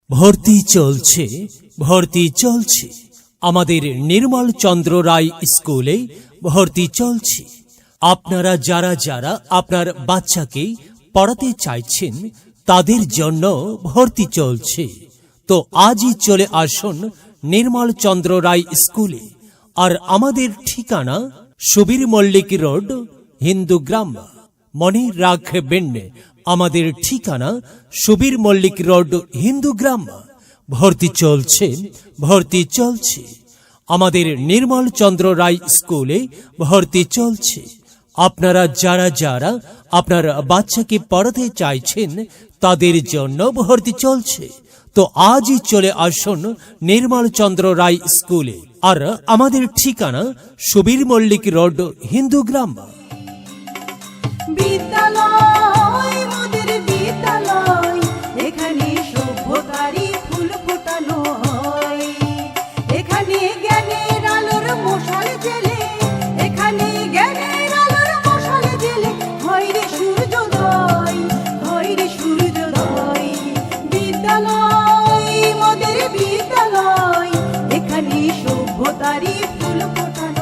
ভর্তি চলছে আমাদের নির্মল চন্দ্র রায় স্কুলে ভর্তি চলছে। আপনারা যারা আপনার বাচ্চাকে পড়াতে চাইছেন তাদের জন্য ভর্তি চলছে। তো আজই চলে আসুন নির্মল চন্দ্র রায় স্কুলে। আর আমাদের ঠিকানা সুবীর মল্লিক রোড, হিন্দুগ্রাম। মনে রাখবেন আমাদের ঠিকানা সুবীর মল্লিক রোড, হিন্দুগ্রাম। ভর্তি চলছে আমাদের নির্মল চন্দ্র রায় স্কুলে ভর্তি চলছে। আপনারা যারা আপনার বাচ্চাকে পড়াতে চাইছেন তাদের জন্য ভর্তি চলছে। তো আজই চলে আসুন নির্মল চন্দ্র রায় স্কুলে। আর আমাদের ঠিকানা সুবীর মল্লিক রোড, হিন্দুগ্রাম। বিদ্যালয় মোদের বিদ্যালয়, এখানে সভ্যতারই ফুল ফোটানো হয়। এখানে জ্ঞানের আলোর মশাল জেলে, এখানে জ্ঞানের আলোর মশাল জেলে হয় রে সূর্যোদয়, হয় রে সূর্যোদয়। বিদ্যালয় মোদের বিদ্যালয়, এখানে সভ্যতারই ফুল ফোটানো